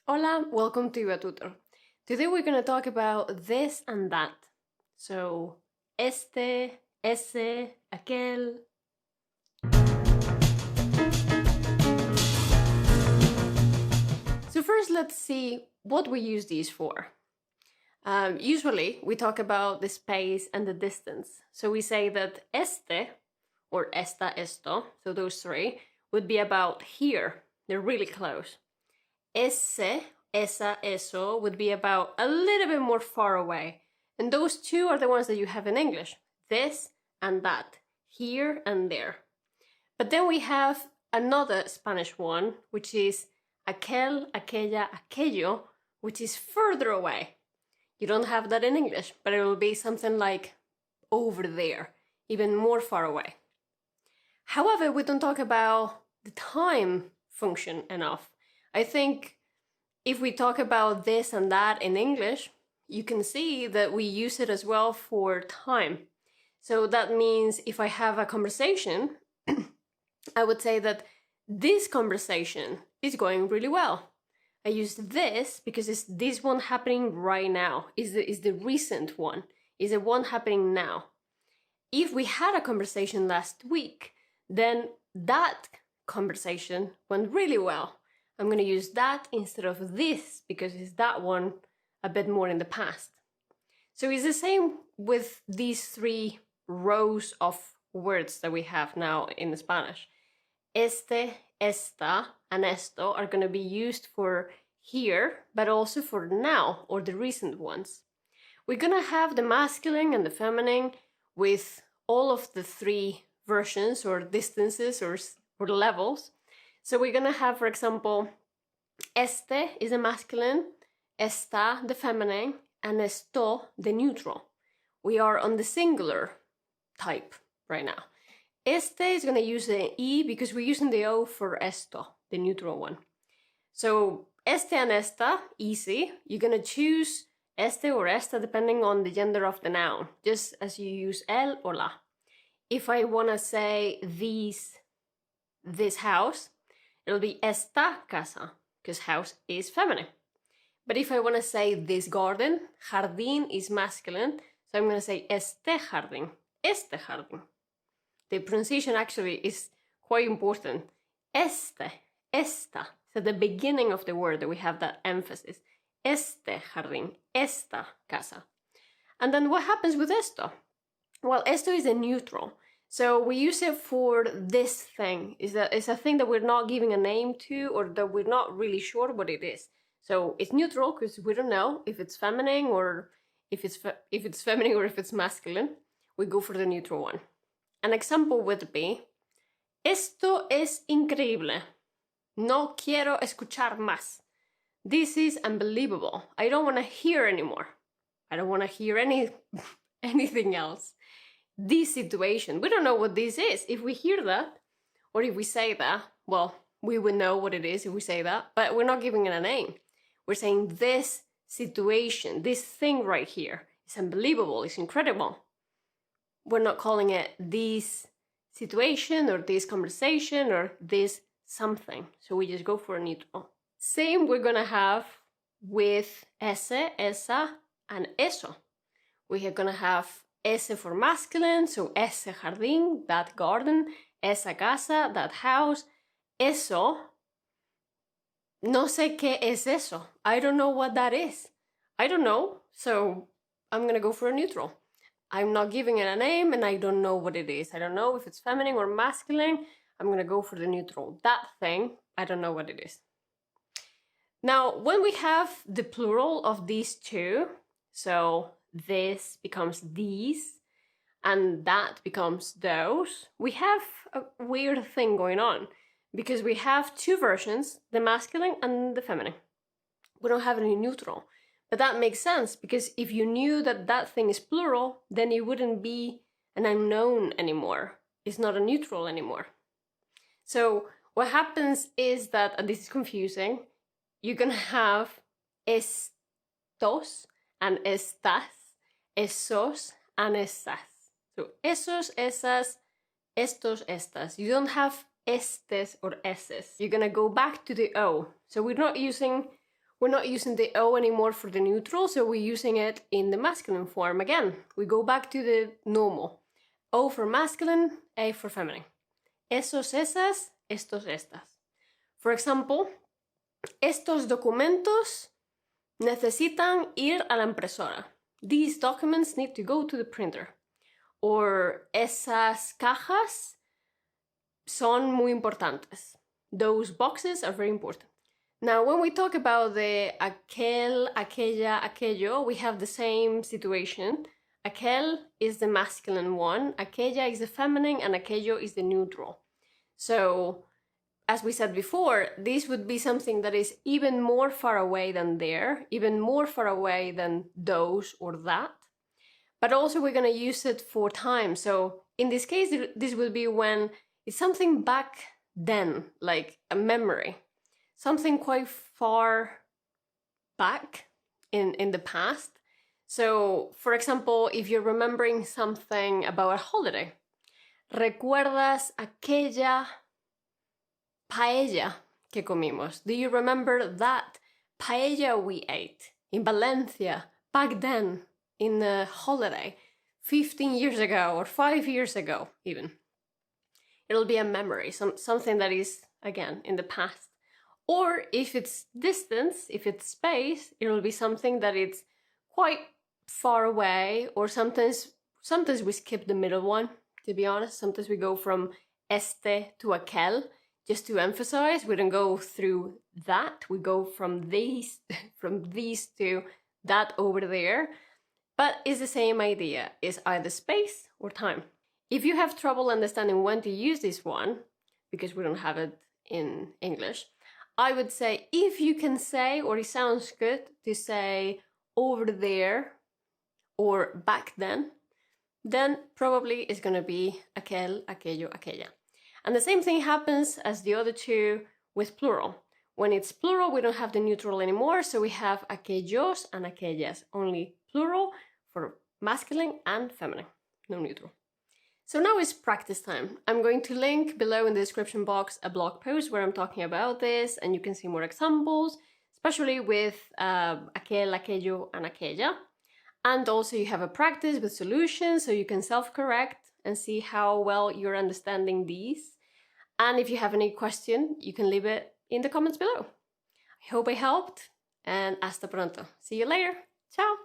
Hola, welcome to a tutor. Today we're going to talk about this and that. So, este, ese, aquel. So first let's see what we use these for. Usually we talk about the space and the distance. So we say that este, or esta, esto, so those three, would be about here. They're really close. Ese, esa, eso would be about a little bit more far away. And those two are the ones that you have in English. This and that. Here and there. But then we have another Spanish one, which is aquel, aquella, aquello, which is further away. You don't have that in English, but it will be something like over there, even more far away. However, we don't talk about the time function enough. I think if we talk about this and that in English, you can see that we use it as well for time. So that means if I have a conversation, I would say that this conversation is going really well. I use this because it's this one happening right now, is the recent one, is the one happening now. If we had a conversation last week, then that conversation went really well. I'm going to use that instead of this because it's that one a bit more in the past. So it's the same with these three rows of words that we have now in Spanish. Este, esta, and esto are going to be used for here, but also for now, or the recent ones. We're going to have the masculine and the feminine with all of the three versions or distances or levels. So we're going to have, for example, este is the masculine, esta the feminine, and esto the neutral. We are on the singular type right now. Este is going to use the E because we're using the O for esto, the neutral one. So este and esta, easy. You're going to choose este or esta depending on the gender of the noun, just as you use el or la. If I want to say this house, it'll be esta casa, because house is feminine. But if I want to say this garden, jardín is masculine, so I'm going to say este jardín, este jardín. The pronunciation actually is quite important. Este, esta. So at the beginning of the word that we have that emphasis. Este jardín, esta casa. And then what happens with esto? Well, esto is a neutral. So we use it for this thing. It's a thing that we're not giving a name to or that we're not really sure what it is. So it's neutral because we don't know if it's feminine or if it's feminine or if it's masculine. We go for the neutral one. An example would be, esto es increíble. No quiero escuchar más. This is unbelievable. I don't want to hear anymore. I don't want to hear anything else. This situation, we don't know what this is. If we hear that, or if we say that, well, we would know what it is if we say that, but we're not giving it a name. We're saying this situation, this thing right here is unbelievable, it's incredible. We're not calling it this situation or this conversation or this something. So we just go for a neutral. Same we're going to have with ese, esa, and eso. We are going to have ese for masculine, so ese jardín, that garden, esa casa, that house. Eso, no sé qué es eso. I don't know what that is. I don't know, so I'm going to go for a neutral. I'm not giving it a name and I don't know what it is. I don't know if it's feminine or masculine. I'm going to go for the neutral. That thing, I don't know what it is. Now, when we have the plural of these two, so this becomes these and that becomes those, we have a weird thing going on because we have two versions, the masculine and the feminine. We don't have any neutral. But that makes sense because if you knew that that thing is plural, then it wouldn't be an unknown anymore. It's not a neutral anymore. So what happens is that, and this is confusing, you can have estos and estas, esos and esas. So esos, esas, estos, estas. You don't have estes or eses. You're gonna go back to the O. So we're we're not using the O anymore for the neutral, so we're using it in the masculine form again. We go back to the normal. O for masculine, A for feminine. Esos, esas, estos, estas. For example, estos documentos necesitan ir a la impresora. These documents need to go to the printer. Or esas cajas son muy importantes. Those boxes are very important. Now, when we talk about the aquel, aquella, aquello, we have the same situation. Aquel is the masculine one, aquella is the feminine, and aquello is the neutral. So, as we said before, this would be something that is even more far away than there, even more far away than those or that. But also we're going to use it for time. So in this case, this will be when it's something back then, like a memory, something quite far back in the past. So, for example, if you're remembering something about a holiday, ¿recuerdas aquella paella que comimos? Do you remember that paella we ate in Valencia back then in a holiday 15 years ago or 5 years ago even? It'll be a memory, something that is, again, in the past. Or if it's distance, if it's space, it'll be something that it's quite far away, or sometimes we skip the middle one, to be honest. Sometimes we go from este to aquel, just to emphasize. We don't go through that. We go from these to that over there. But it's the same idea. It's either space or time. If you have trouble understanding when to use this one, because we don't have it in English, I would say if you can say, or it sounds good to say over there or back then probably it's going to be aquel, aquello, aquella. And the same thing happens as the other two with plural. When it's plural, we don't have the neutral anymore, so we have aquellos and aquellas, only plural for masculine and feminine, no neutral. So now it's practice time. I'm going to link below in the description box a blog post where I'm talking about this, and you can see more examples, especially with aquel, aquello, and aquella. And also you have a practice with solutions, so you can self-correct and see how well you're understanding these. And if you have any question, you can leave it in the comments below. I hope I helped, and hasta pronto. See you later. Ciao!